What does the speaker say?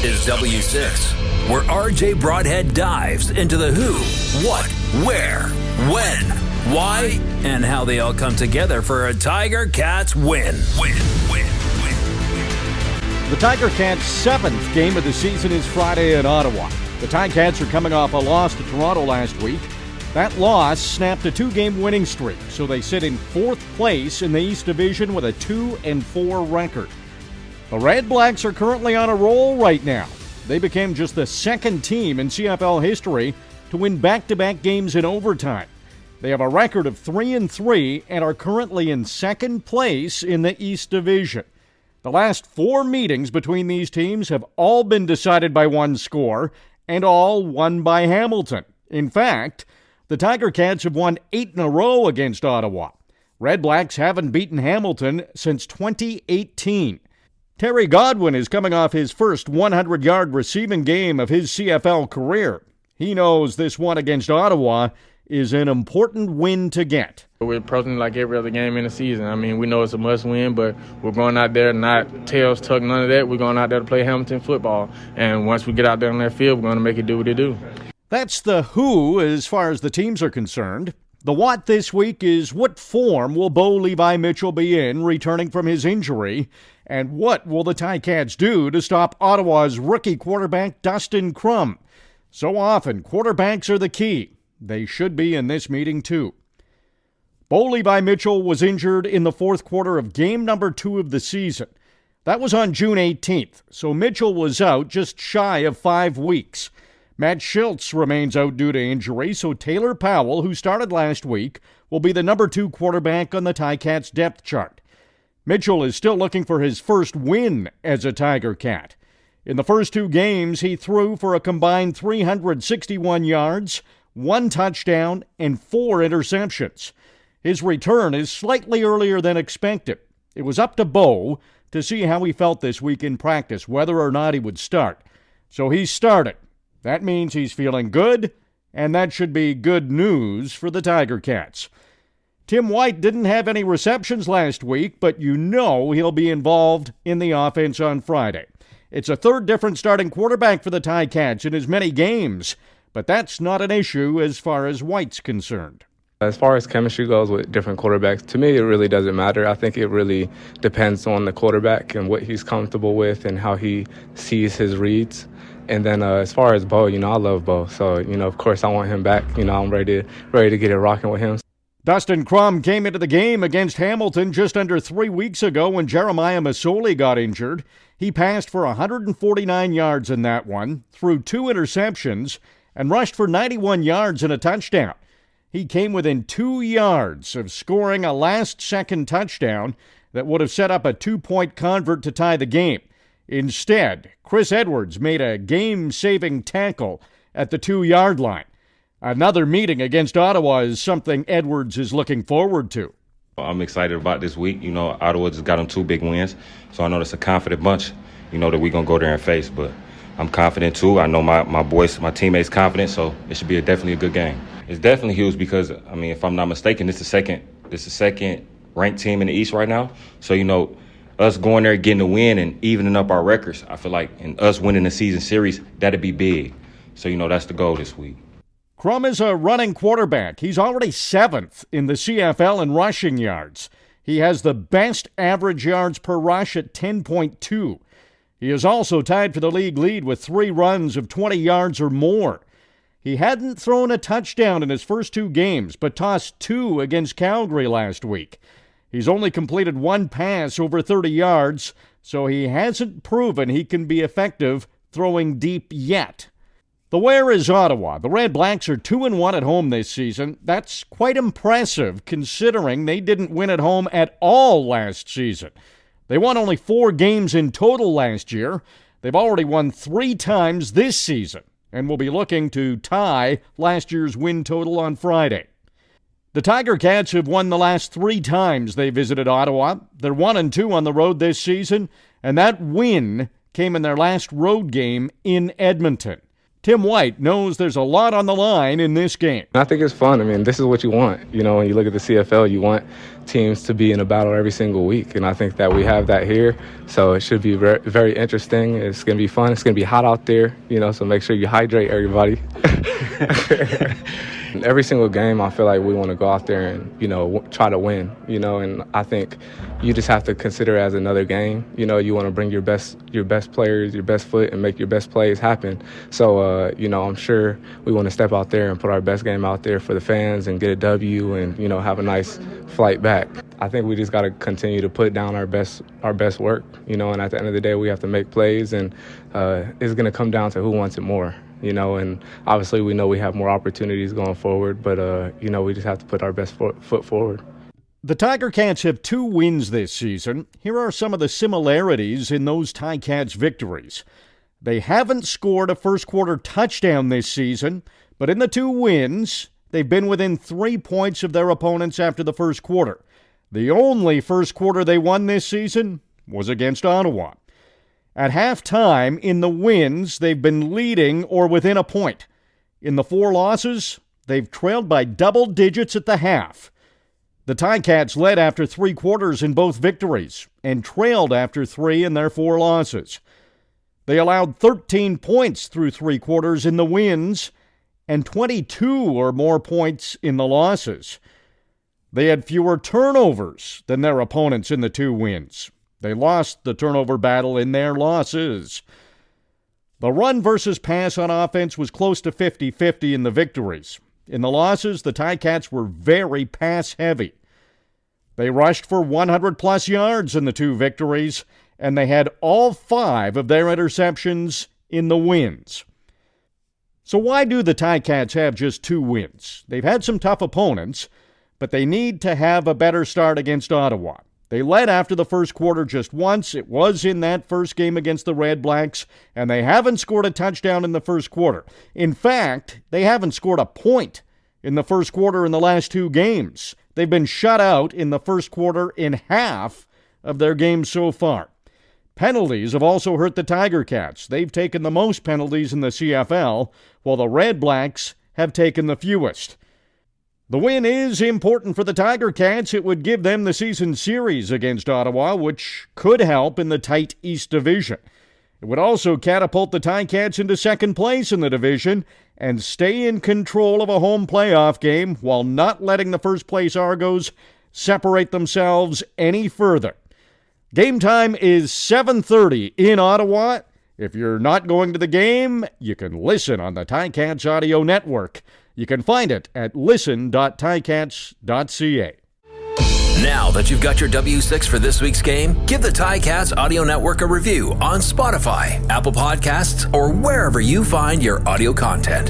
This is W6, where RJ Broadhead dives into the who, what, where, when, why, and how they all come together for a Tiger Cats win. The Tiger Cats' 7th game of the season is Friday in Ottawa. The Ticats are coming off a loss to Toronto last week. That loss snapped a 2-game winning streak, so they sit in 4th place in the East Division with a 2-4 record. The Red Blacks are currently on a roll right now. They became just the 2nd team in CFL history to win back-to-back games in overtime. They have a record of 3-3 and are currently in 2nd place in the East Division. The last 4 meetings between these teams have all been decided by one score and all won by Hamilton. In fact, the Tiger Cats have won 8 in a row against Ottawa. Red Blacks haven't beaten Hamilton since 2018. Terry Godwin is coming off his first 100-yard receiving game of his CFL career. He knows this one against Ottawa is an important win to get. We're approaching like every other game in the season. I mean, we know it's a must-win, but we're going out there not tails tuck, none of that. We're going out there to play Hamilton football. And once we get out there on that field, we're going to make it do what it do. That's the who as far as the teams are concerned. The what this week is what form will Bo Levi Mitchell be in returning from his injury, and what will the Ticats do to stop Ottawa's rookie quarterback Dustin Crum? So often, quarterbacks are the key. They should be in this meeting too. Bo Levi Mitchell was injured in the 4th quarter of game number 2 of the season. That was on June 18th, so Mitchell was out just shy of 5 weeks. Matt Schultz remains out due to injury, so Taylor Powell, who started last week, will be the number 2 quarterback on the Ticats depth chart. Mitchell is still looking for his first win as a Tiger Cat. In the first 2 games, he threw for a combined 361 yards, 1 touchdown, and 4 interceptions. His return is slightly earlier than expected. It was up to Bo to see how he felt this week in practice, whether or not he would start. So he started. That means he's feeling good, and that should be good news for the Tiger Cats. Tim White didn't have any receptions last week, but you know he'll be involved in the offense on Friday. It's a 3rd different starting quarterback for the Ticats in as many games, but that's not an issue as far as White's concerned. As far as chemistry goes with different quarterbacks, to me it really doesn't matter. I think it really depends on the quarterback and what he's comfortable with and how he sees his reads. And then as far as Bo, I love Bo. So, of course I want him back. I'm ready to get it rocking with him. Dustin Crum came into the game against Hamilton just under 3 weeks ago when Jeremiah Masoli got injured. He passed for 149 yards in that one, threw 2 interceptions, and rushed for 91 yards and a touchdown. He came within 2 yards of scoring a last-second touchdown that would have set up a 2-point convert to tie the game. Instead, Chris Edwards made a game-saving tackle at the 2-yard line. Another meeting against Ottawa is something Edwards is looking forward to. I'm excited about this week. Ottawa just got them 2 big wins, so I know it's a confident bunch, that we're going to go there and face. But I'm confident, too. I know my boys, my teammates confident, so it should be definitely a good game. It's definitely huge because, if I'm not mistaken, this is the second ranked team in the East right now. So, us going there, getting a win, and evening up our records, I feel like, and us winning the season series, that'd be big. So, that's the goal this week. Crum is a running quarterback. He's already 7th in the CFL in rushing yards. He has the best average yards per rush at 10.2. He is also tied for the league lead with 3 runs of 20 yards or more. He hadn't thrown a touchdown in his first 2 games, but tossed 2 against Calgary last week. He's only completed 1 pass over 30 yards, so he hasn't proven he can be effective throwing deep yet. The where is Ottawa. The Red Blacks are 2-1 at home this season. That's quite impressive considering they didn't win at home at all last season. They won only 4 games in total last year. They've already won 3 times this season and will be looking to tie last year's win total on Friday. The Tiger Cats have won the last 3 times they visited Ottawa. They're 1-2 on the road this season, and that win came in their last road game in Edmonton. Tim White knows there's a lot on the line in this game. I think it's fun. I mean, this is what you want. You know, when you look at the CFL, you want teams to be in a battle every single week, and I think that we have that here. So it should be very, very interesting. It's going to be fun. It's going to be hot out there, you know, so make sure you hydrate everybody. Every single game, I feel like we want to go out there and, you know, try to win, you know, and I think you just have to consider it as another game. You know, you want to bring your best players, your best foot, and make your best plays happen. So, you know, I'm sure we want to step out there and put our best game out there for the fans and get a W and, you know, have a nice flight back. I think we just got to continue to put down our best work, you know, and at the end of the day, we have to make plays, and it's going to come down to who wants it more. You know, and obviously we know we have more opportunities going forward, but, you know, we just have to put our best foot forward. The Tiger Cats have 2 wins this season. Here are some of the similarities in those Ticats victories. They haven't scored a first-quarter touchdown this season, but in the 2 wins, they've been within 3 points of their opponents after the first quarter. The only first quarter they won this season was against Ottawa. At halftime, in the wins, they've been leading or within a point. In the 4 losses, they've trailed by double digits at the half. The Ticats led after 3 quarters in both victories and trailed after 3 in their 4 losses. They allowed 13 points through 3 quarters in the wins and 22 or more points in the losses. They had fewer turnovers than their opponents in the 2 wins. They lost the turnover battle in their losses. The run versus pass on offense was close to 50-50 in the victories. In the losses, the Ticats were very pass-heavy. They rushed for 100-plus yards in the 2 victories, and they had all 5 of their interceptions in the wins. So why do the Ticats have just 2 wins? They've had some tough opponents, but they need to have a better start against Ottawa. They led after the first quarter just once. It was in that first game against the Red Blacks, and they haven't scored a touchdown in the first quarter. In fact, they haven't scored a point in the first quarter in the last 2 games. They've been shut out in the first quarter in half of their games so far. Penalties have also hurt the Tiger Cats. They've taken the most penalties in the CFL, while the Red Blacks have taken the fewest. The win is important for the Tiger Cats. It would give them the season series against Ottawa, which could help in the tight East Division. It would also catapult the Ticats into second place in the division and stay in control of a home playoff game while not letting the first-place Argos separate themselves any further. Game time is 7:30 in Ottawa. If you're not going to the game, you can listen on the Ticats Audio Network. You can find it at listen.ticats.ca. Now that you've got your W6 for this week's game, give the Ticats Audio Network a review on Spotify, Apple Podcasts, or wherever you find your audio content.